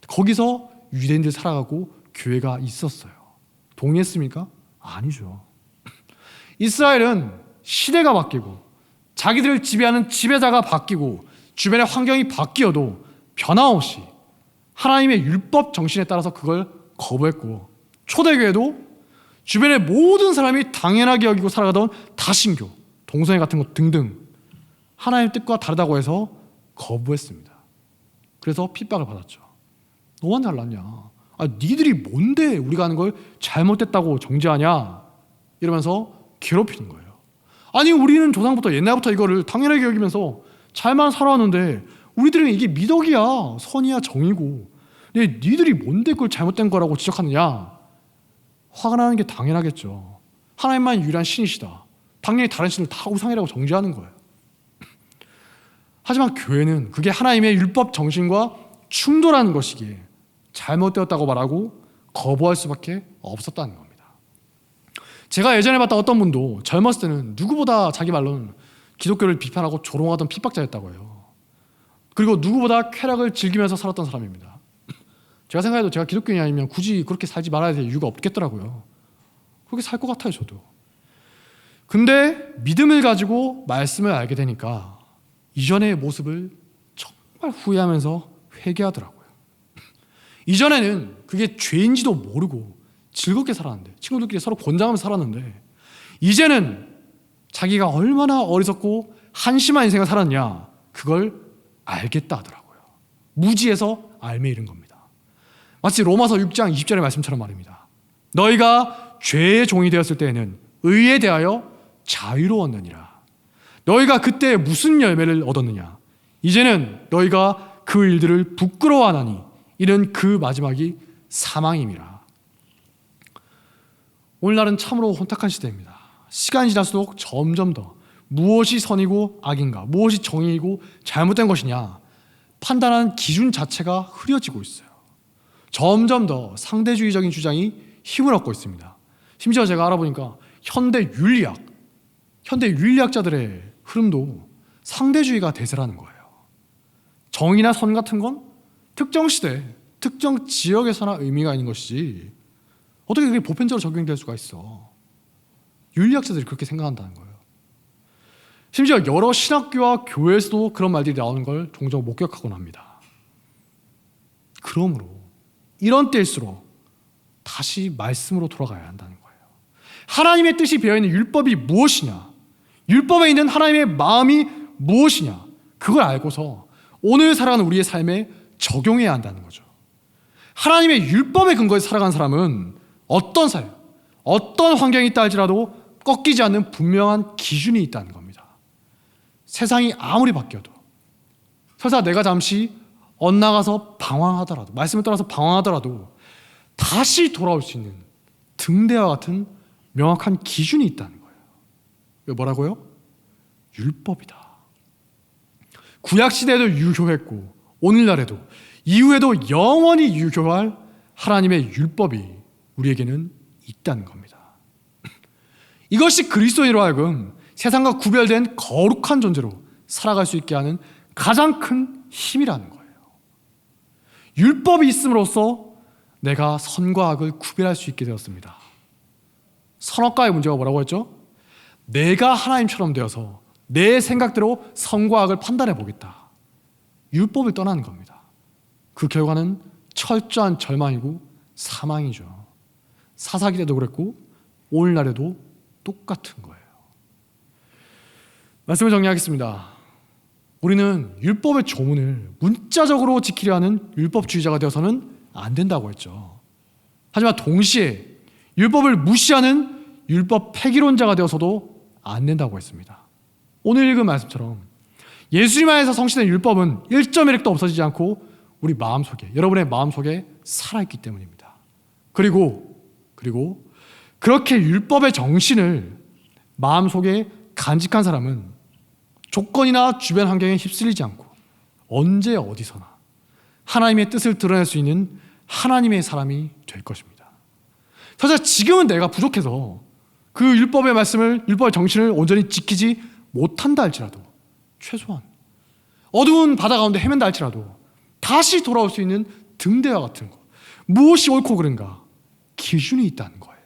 거기서 유대인들 살아가고 교회가 있었어요. 동의했습니까? 아니죠. 이스라엘은 시대가 바뀌고 자기들을 지배하는 지배자가 바뀌고 주변의 환경이 바뀌어도 변함없이 하나님의 율법 정신에 따라서 그걸 거부했고, 초대교회도 주변의 모든 사람이 당연하게 여기고 살아가던 다신교, 동성애 같은 것 등등 하나님의 뜻과 다르다고 해서 거부했습니다. 그래서 핍박을 받았죠. 너만 잘났냐? 니들이 뭔데 우리가 하는 걸 잘못됐다고 정죄하냐? 이러면서 괴롭히는 거예요. 아니 우리는 조상부터 옛날부터 이거를 당연하게 여기면서 잘만 살아왔는데 우리들은 이게 미덕이야, 선이야, 정이고, 근데 니들이 뭔데 그걸 잘못된 거라고 지적하느냐? 화가 나는 게 당연하겠죠. 하나님만 유일한 신이시다. 당연히 다른 신을 다 우상이라고 정죄하는 거예요. 하지만 교회는 그게 하나님의 율법 정신과 충돌하는 것이기에 잘못되었다고 말하고 거부할 수밖에 없었다는 겁니다. 제가 예전에 봤던 어떤 분도 젊었을 때는 누구보다 자기 말로는 기독교를 비판하고 조롱하던 핍박자였다고 해요. 그리고 누구보다 쾌락을 즐기면서 살았던 사람입니다. 제가 생각해도 제가 기독교인이 아니면 굳이 그렇게 살지 말아야 될 이유가 없겠더라고요. 그렇게 살 것 같아요, 저도. 근데 믿음을 가지고 말씀을 알게 되니까 이전의 모습을 정말 후회하면서 회개하더라고요. 이전에는 그게 죄인지도 모르고 즐겁게 살았는데, 친구들끼리 서로 권장하면서 살았는데, 이제는 자기가 얼마나 어리석고 한심한 인생을 살았냐, 그걸 알겠다 하더라고요. 무지에서 알매 이른 겁니다. 마치 로마서 6장 20절의 말씀처럼 말입니다. 너희가 죄의 종이 되었을 때에는 의에 대하여 자유로웠느니라. 너희가 그때 무슨 열매를 얻었느냐? 이제는 너희가 그 일들을 부끄러워하나니 이는 그 마지막이 사망임이라. 오늘날은 참으로 혼탁한 시대입니다. 시간이 지날수록 점점 더 무엇이 선이고 악인가, 무엇이 정의이고 잘못된 것이냐 판단하는 기준 자체가 흐려지고 있어요. 점점 더 상대주의적인 주장이 힘을 얻고 있습니다. 심지어 제가 알아보니까 현대 윤리학자들의 흐름도 상대주의가 대세라는 거예요. 정의나 선 같은 건 특정 시대, 특정 지역에서나 의미가 있는 것이지 어떻게 그게 보편적으로 적용될 수가 있어. 윤리학자들이 그렇게 생각한다는 거예요. 심지어 여러 신학교와 교회에서도 그런 말들이 나오는 걸 종종 목격하곤 합니다. 그러므로 이런 때일수록 다시 말씀으로 돌아가야 한다는 거예요. 하나님의 뜻이 배어있는 율법이 무엇이냐, 율법에 있는 하나님의 마음이 무엇이냐, 그걸 알고서 오늘 살아가는 우리의 삶에 적용해야 한다는 거죠. 하나님의 율법에 근거해서 살아가는 사람은 어떤 삶, 어떤 환경이 있다 할지라도 꺾이지 않는 분명한 기준이 있다는 겁니다. 세상이 아무리 바뀌어도, 설사 내가 잠시 엇나가서 방황하더라도, 말씀을 떠나서 방황하더라도 다시 돌아올 수 있는 등대와 같은 명확한 기준이 있다는 거예요. 뭐라고요? 율법이다. 구약시대에도 유효했고 오늘날에도 이후에도 영원히 유효할 하나님의 율법이 우리에게는 있다는 겁니다. 이것이 그리스도인으로 하여금 세상과 구별된 거룩한 존재로 살아갈 수 있게 하는 가장 큰 힘이라는 거예요. 율법이 있음으로써 내가 선과 악을 구별할 수 있게 되었습니다. 선악과의 문제가 뭐라고 했죠? 내가 하나님처럼 되어서 내 생각대로 선과 악을 판단해 보겠다. 율법을 떠나는 겁니다. 그 결과는 철저한 절망이고 사망이죠. 사사기 때도 그랬고 오늘날에도 똑같은 거예요. 말씀을 정리하겠습니다. 우리는 율법의 조문을 문자적으로 지키려 하는 율법주의자가 되어서는 안 된다고 했죠. 하지만 동시에 율법을 무시하는 율법 폐기론자가 되어서도 안 된다고 했습니다. 오늘 읽은 말씀처럼 예수님 안에서 성취된 율법은 1.1획도 없어지지 않고 우리 마음속에, 여러분의 마음속에 살아있기 때문입니다. 그리고 그렇게 율법의 정신을 마음속에 간직한 사람은 조건이나 주변 환경에 휩쓸리지 않고 언제 어디서나 하나님의 뜻을 드러낼 수 있는 하나님의 사람이 될 것입니다. 사실 지금은 내가 부족해서 그 율법의 말씀을, 율법의 정신을 온전히 지키지 못한다 할지라도, 최소한 어두운 바다 가운데 헤맨다 할지라도 다시 돌아올 수 있는 등대와 같은 것, 무엇이 옳고 그른가 기준이 있다는 거예요.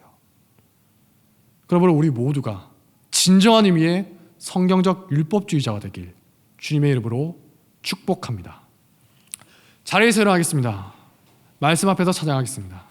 그러므로 우리 모두가 진정한 의미의 성경적 율법주의자가 되길 주님의 이름으로 축복합니다. 자리에서 일어나겠습니다. 말씀 앞에서 찬양하겠습니다.